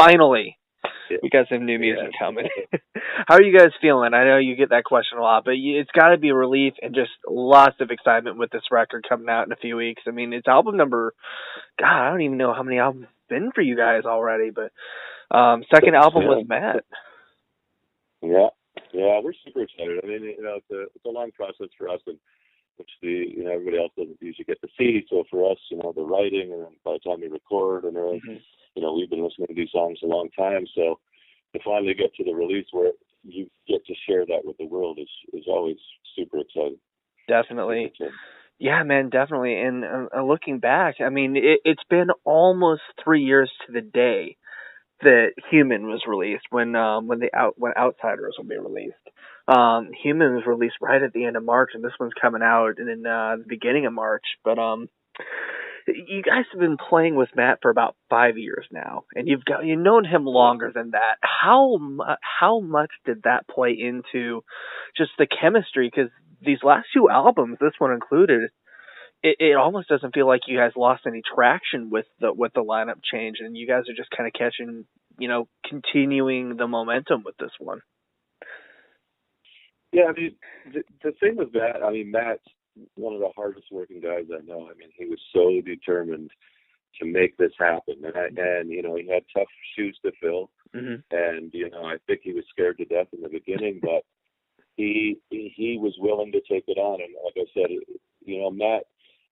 Finally, Yeah. we got some new music Yeah. coming. How are you guys feeling? I know you get that question a lot, but it's got to be a relief and just lots of excitement with this record coming out in a few weeks. I mean, it's album number. God, I don't even know how many albums it's been for you guys already, but second album with Yeah. Matt. Yeah. Yeah. We're super excited. I mean, it's a long process for us, and which everybody else doesn't usually get to see. So for us, the writing, and then by the time we record and everything, Hmm. we've been listening to these songs a long time. So to finally get to the release where you get to share that with the world is always super exciting. Super Definitely. exciting. Yeah, man, definitely. And looking back, I mean, it's been almost 3 years to the day that Human was released when Outsiders will be released. Human was released right at the end of March, and this one's coming out in the beginning of March. But you guys have been playing with Matt for about 5 years now, and you've known him longer than that. How much did that play into just the chemistry? Because these last two albums, this one included, it almost doesn't feel like you guys lost any traction with the lineup change, and you guys are just kind of catching, continuing the momentum with this one. Yeah, I mean, the thing with Matt, I mean, Matt's one of the hardest working guys I know. I mean, he was so determined to make this happen, and he had tough shoes to fill, Hmm. and I think he was scared to death in the beginning, but he was willing to take it on, and like I said,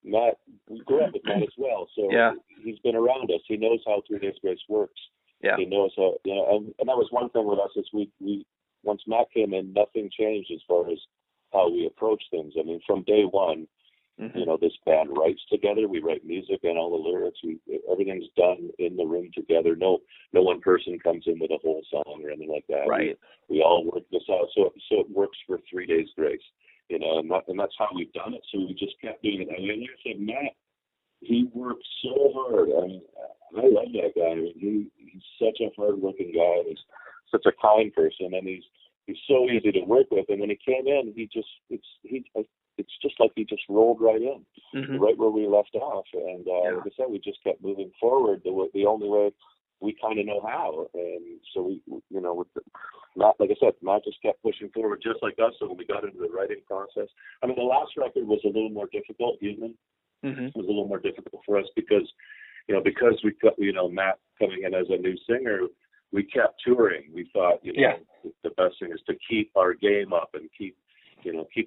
Matt, we grew up with Matt as well, so Yeah, he's been around us. He knows how 3 Days Grace works. yeah, He knows how, and that was one thing with us is we once Matt came in, nothing changed as far as how we approach things. I mean, from day one, hmm, this band writes together. We write music and all the lyrics. Everything's done in the room together. No one person comes in with a whole song or anything like that. We right, we all work this out, so it works for 3 Days Grace. And that's how we've done it. So we just kept doing it. I mean, like I said, Matt, he worked so hard. I mean, I love that guy. I mean, he's such a hard-working guy. He's such a kind person, and he's so easy to work with. And when he came in, it's just like he just rolled right in, hmm, right where we left off. And yeah, like I said, we just kept moving forward the only way we kind of know how. And so with Matt, like I said, Matt just kept pushing forward just like us. So when we got into the writing process, I mean, the last record was a little more difficult. Human hmm, was a little more difficult for us because we got Matt coming in as a new singer. We kept touring. We thought yeah, the best thing is to keep our game up and keep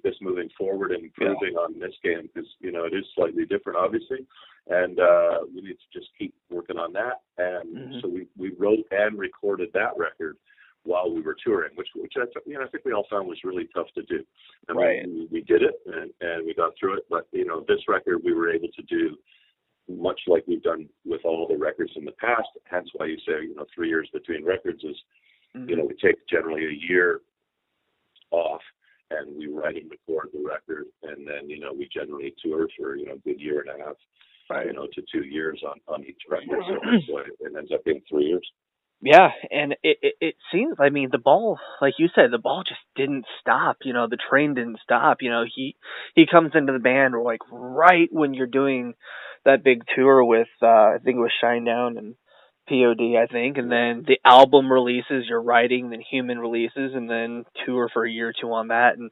this moving forward and yeah, improving on this game because it is slightly different obviously, and we need to just keep working on that. And hmm, so we wrote and recorded that record while we were touring, which I think we all found was really tough to do. I right, mean, we did it and we got through it, but this record we were able to do much like we've done with all the records in the past. Hence why you say 3 years between records is hmm, we take generally a year off and we write and record the record, and then we generally tour for a good year and a half, right. to 2 years on each record. So that's why it ends up being 3 years. Yeah, and it seems. I mean, the ball, like you said, the ball just didn't stop. The train didn't stop. He comes into the band like right when you're doing that big tour with I think it was Shinedown and POD, I think, and then the album releases, you're writing, then Human releases, and then tour for a year or two on that, and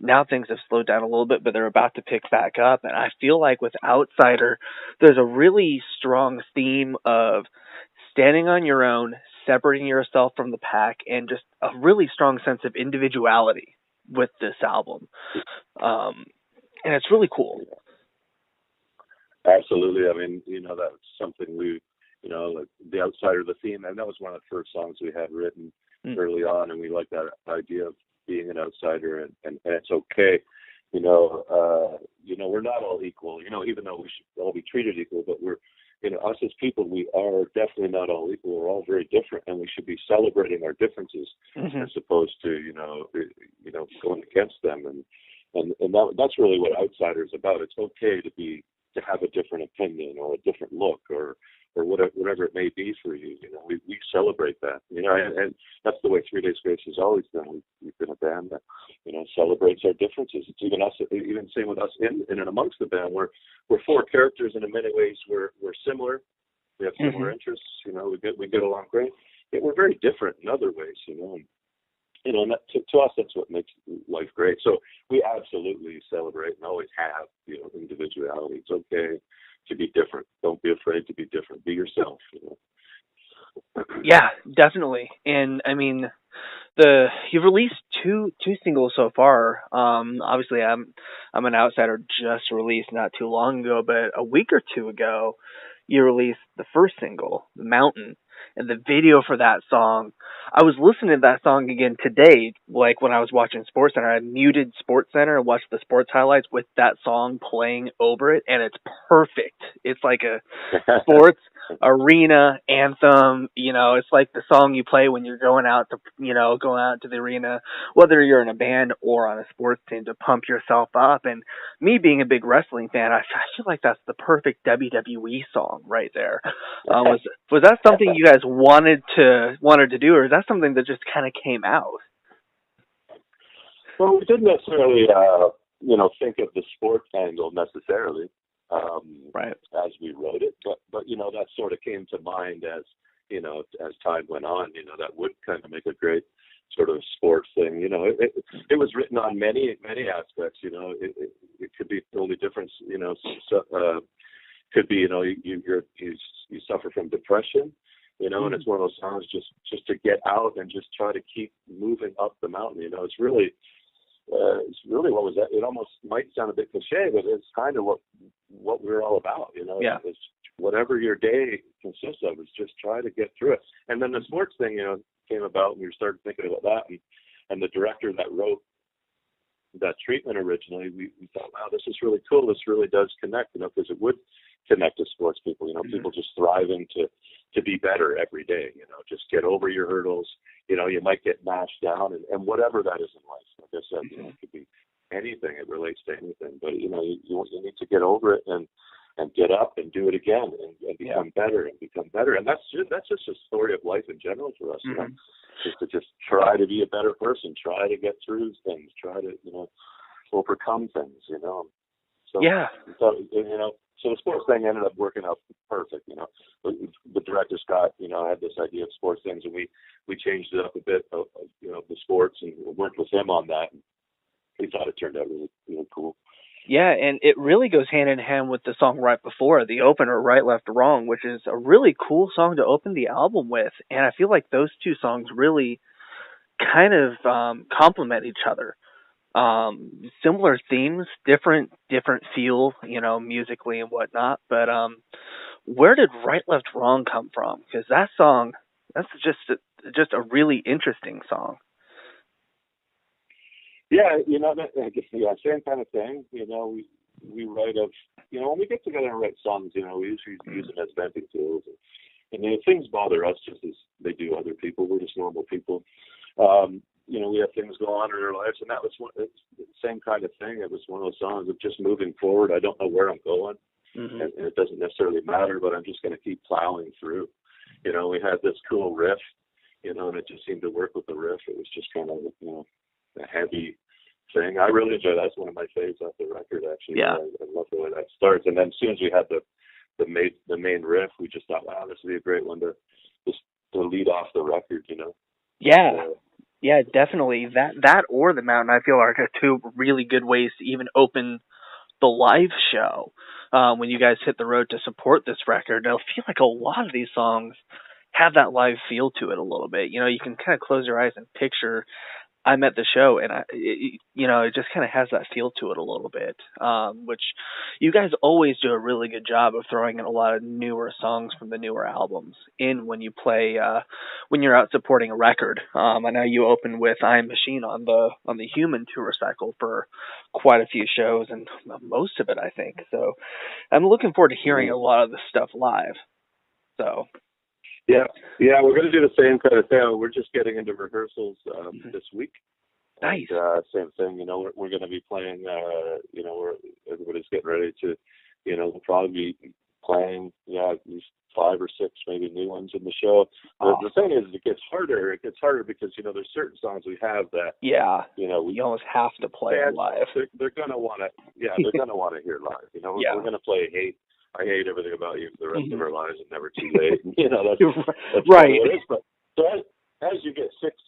now things have slowed down a little bit, but they're about to pick back up, and I feel like with Outsider, there's a really strong theme of standing on your own, separating yourself from the pack, and just a really strong sense of individuality with this album. Um, and it's really cool. Absolutely. I mean, that's something like the Outsider, the theme, and that was one of the first songs we had written Mm. early on, and we like that idea of being an outsider, and it's okay. We're not all equal. Even though we should all be treated equal, but us as people, we are definitely not all equal. We're all very different, and we should be celebrating our differences Hmm. as opposed to going against them. That's really what Outsider is about. It's okay to have a different opinion or a different look or whatever it may be for you. We celebrate that. And that's the way 3 Days Grace has always been. We've been a band that celebrates our differences. It's even us, even same with us in and amongst the band. We're four characters, and in many ways we're similar, We have Hmm. similar interests. You know, we get along great. Yet we're very different in other ways. You know, and that, to us, that's what makes life great. So we absolutely celebrate and always have, individuality. It's okay to be different. Don't be afraid to be different. Be yourself. Yeah, definitely. And I mean, the you've released two singles so far. Obviously, I'm an outsider. Just released not too long ago, but a week or two ago, you released the first single, "The Mountain," and the video for that song. I was listening to that song again today, like when I was watching Sports Center. I muted Sports Center and watched the sports highlights with that song playing over it, and it's perfect. It's like a sports arena anthem. It's like the song you play when you're going out to the arena, whether you're in a band or on a sports team, to pump yourself up. And me being a big wrestling fan, I feel like that's the perfect WWE song right there. Was that something you guys wanted to do, or is that something that just kind of came out? Well, we didn't necessarily, think of the sports angle necessarily Right. as we wrote it, but that sort of came to mind as as time went on. That would kind of make a great sort of sports thing. It was written on many aspects. It could be totally different. Could be you suffer from depression. And Mm-hmm. it's one of those songs just to get out and just try to keep moving up the mountain. It's really what was that? It almost might sound a bit cliche, but it's kind of what we're all about. Yeah. It's whatever your day consists of is just try to get through it. And then the sports thing, came about, and we started thinking about that. And the director that wrote that treatment originally, we thought, wow, this is really cool. This really does connect, because it would connect to sports people. Mm-hmm. People just striving to be better every day. Just get over your hurdles. You might get mashed down, and whatever that is in life. Like I said, it could be anything. It relates to anything. But you need to get over it and get up and do it again and Yeah. become better and become better. And that's just a story of life in general for us. Mm-hmm. Just try to be a better person, try to get through things, try to overcome things. So Yeah. so the sports thing ended up working out perfect. The director Scott, had this idea of sports things, and we changed it up a bit of the sports, and worked with him on that. And we thought it turned out really really cool. Yeah, and it really goes hand in hand with the song right before, the opener, Right, Left, Wrong, which is a really cool song to open the album with. And I feel like those two songs really kind of complement each other. Similar themes, different feel, musically and whatnot. But where did Right, Left, Wrong come from? Because that song, that's just a really interesting song. Yeah, I guess, same kind of thing. We write of, when we get together and write songs, we usually use them as venting tools. And things bother us just as they do other people. We're just normal people. We have things go on in our lives, and that was it's the same kind of thing. It was one of those songs of just moving forward. I don't know where I'm going, Hmm. and it doesn't necessarily matter, but I'm just going to keep plowing through. We had this cool riff, and it just seemed to work with the riff. It was just kind of, a heavy thing. I really enjoy that. That's one of my favorites off the record, actually. Yeah. I love the way that starts. And then as soon as we had the main riff, we just thought, wow, this would be a great one to lead off the record. Yeah. So, Yeah, definitely. That or The Mountain, I feel, are two really good ways to even open the live show. When you guys hit the road to support this record, I feel like a lot of these songs have that live feel to it a little bit. You can kind of close your eyes and picture I'm at the show, and it just kind of has that feel to it a little bit. Which you guys always do a really good job of throwing in a lot of newer songs from the newer albums in when you play when you're out supporting a record. I know you opened with "I Am Machine" on the Human tour cycle for quite a few shows, and most of it, I think. So I'm looking forward to hearing a lot of this stuff live. So. yeah, we're going to do the same kind of thing. We're just getting into rehearsals this week. Nice. And same thing, we're going to be playing, everybody's getting ready to, we'll probably be playing, at least 5 or 6 maybe new ones in the show. The thing is, it gets harder because, there's certain songs we have that, Yeah, we you almost have to play it fans, live. they're going to want to, they're going to want to hear live. Yeah. We're going to play Hate I hate everything about you for the rest of Mhm. our lives and never too late. You know, that's Right. really what it is. But so as you get six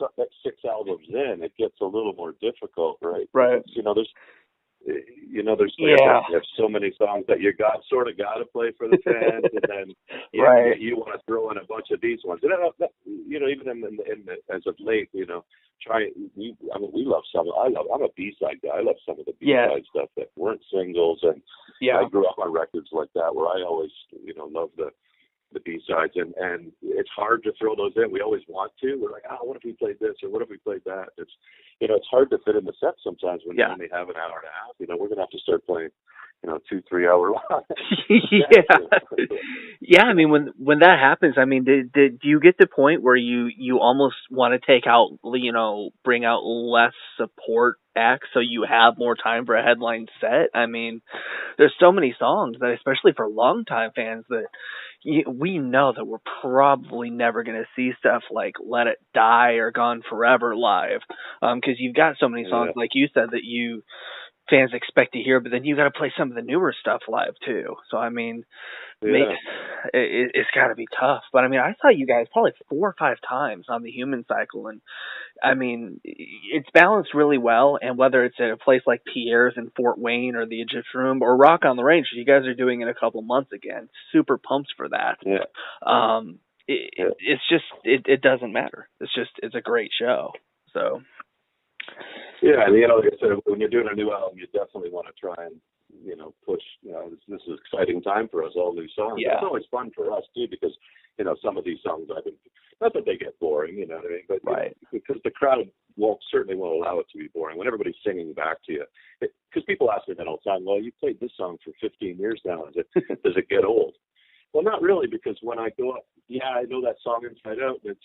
albums in, it gets a little more difficult, right? Right. Because, there's like I said, Yeah. you have so many songs that you got to play for the fans, and then Right. you want to throw in a bunch of these ones. And even as of late, we love some. I'm a B-side guy. I love some of the Yes. B-side stuff that weren't singles, and Yeah. I grew up on records like that where I always love the B-sides, and it's hard to throw those in. We always want to. We're like, what if we played this, or what if we played that? It's hard to fit in the set sometimes when you only have an hour and a half. We're gonna have to start playing 2-3 hour long. Yeah. Yeah, I mean when that happens, I mean do you get to the point where you almost want to take out, bring out less support acts so you have more time for a headline set? I mean, there's so many songs that, especially for longtime fans, that we know that we're probably never going to see stuff like Let It Die or Gone Forever live, because you've got so many songs, like you said, that you fans expect to hear, but then you got to play some of the newer stuff live too. So I mean, it's got to be tough. But I mean, I saw you guys probably 4 or 5 times on the Human Cycle, and I mean, it's balanced really well. And whether it's at a place like Pierre's in Fort Wayne or the Egyptian Room or Rock on the Range, you guys are doing in a couple months again. Super pumped for that. It's just it doesn't matter. It's a great show. So. Yeah, and like I said, when you're doing a new album, you definitely want to try and push. This is an exciting time for us, all new songs. Yeah. It's always fun for us too because some of these songs not that they get boring, you know what I mean, but because the crowd certainly won't allow it to be boring when everybody's singing back to you. Because people ask me that all the time. Well, you played this song for 15 years now. Does it get old? Well, not really, because when I go up, I know that song inside out. It's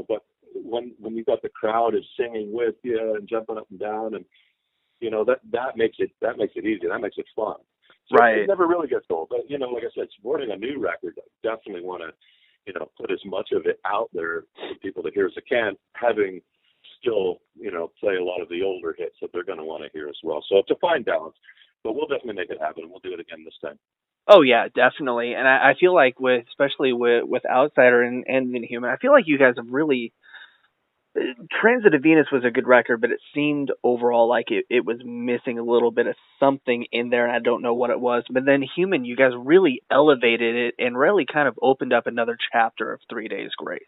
but when you've got the crowd is singing with you and jumping up and down, and that makes it easy. That makes it fun. So it never really gets old. But like I said, supporting a new record, I definitely want to put as much of it out there for people to hear as I can, having still play a lot of the older hits that they're going to want to hear as well. So it's a fine balance, but we'll definitely make it happen. We'll do it again this time. Oh yeah, definitely. And I feel like especially with Outsider and Inhuman, I feel like you guys have really. Transit of Venus was a good record, but it seemed overall like it was missing a little bit of something in there, and I don't know what it was. But then Human, you guys really elevated it and really kind of opened up another chapter of 3 Days Grace.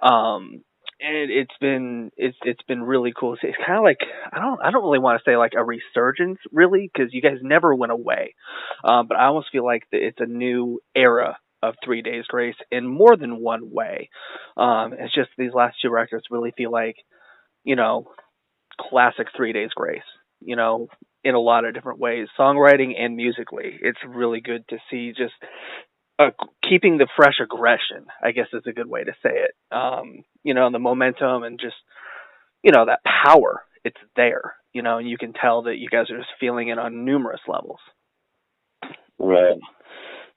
And it's been really cool. It's kind of like I don't really want to say like a resurgence, really, because you guys never went away. But I almost feel like it's a new era of 3 Days Grace in more than one way. It's just these last 2 records really feel like, classic 3 Days Grace, in a lot of different ways, songwriting and musically. It's really good to see just keeping the fresh aggression, I guess is a good way to say it. The momentum and just, that power, it's there, and you can tell that you guys are just feeling it on numerous levels. Right.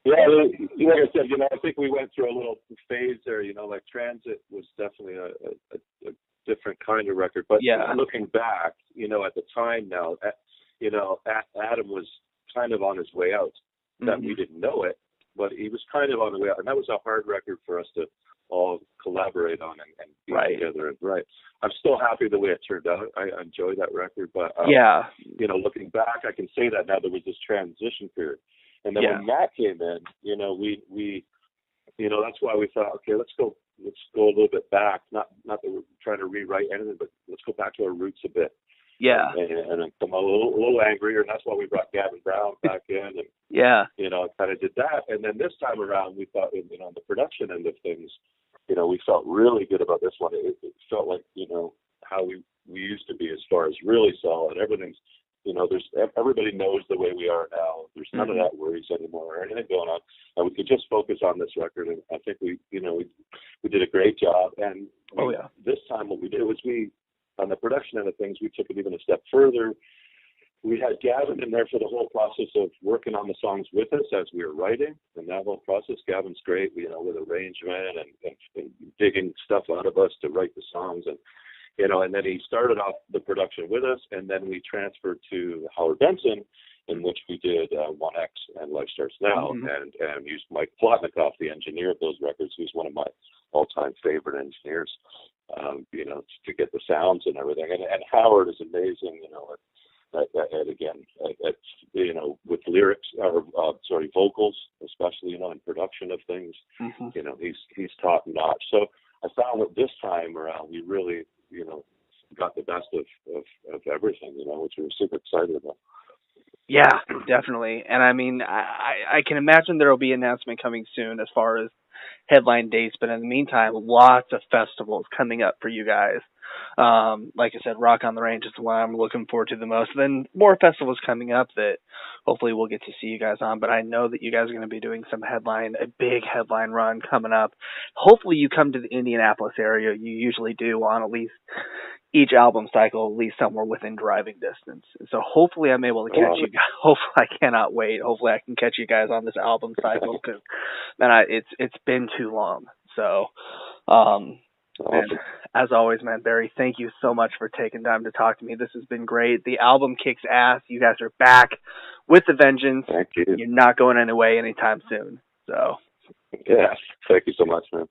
Yeah, like I said, I think we went through a little phase there. Like Transit was definitely a different kind of record. But looking back, at the time now, Adam was kind of on his way out. That we didn't know it, but he was kind of on the way out, and that was a hard record for us to all collaborate on and be together and write. I'm still happy the way it turned out. I enjoy that record, but looking back, I can say that now there was this transition period. And then when Matt came in, we that's why we thought, okay, let's go a little bit back. Not that we're trying to rewrite anything, but let's go back to our roots a bit. Yeah. And then come a little angrier, and that's why we brought Gavin Brown back in, and kind of did that. And then this time around, we thought, on the production end of things, we felt really good about this one. It felt like how we used to be as far as really solid. Everything's everybody knows the way we are now. There's none of that worries anymore or anything going on. And we could just focus on this record, and I think we did a great job. And this time what we did was on the production end of things, we took it even a step further. We had Gavin in there for the whole process of working on the songs with us as we were writing, and that whole process. Gavin's great, with arrangement and digging stuff out of us to write the songs, and and then he started off the production with us, and then we transferred to Howard Benson, in which we did 1X and Life Starts Now, Mm-hmm. and used Mike Plotnikoff, the engineer of those records, who's one of my all-time favorite engineers, to get the sounds and everything. And Howard is amazing, with lyrics or vocals, especially in production of things. Mm-hmm. He's top notch. So I found that this time around we really got the best of everything, which we were super excited about. Yeah, definitely. And I mean, I can imagine there will be an announcement coming soon as far as headline dates, but in the meantime, lots of festivals coming up for you guys. Like I said, Rock on the Range is the one I'm looking forward to the most. Then more festivals coming up that hopefully we'll get to see you guys on. But I know that you guys are going to be doing a big headline run coming up. Hopefully you come to the Indianapolis area. You usually do on at least each album cycle, at least somewhere within driving distance. And so hopefully I'm able to catch you guys. Hopefully I cannot wait. Hopefully I can catch you guys on this album cycle because, man, it's been too long. So, man, as always, man, Barry, thank you so much for taking time to talk to me. This has been great. The album kicks ass. You guys are back with a vengeance. Thank you. You're not going anyway anytime soon. So, yeah, thank you so much, man.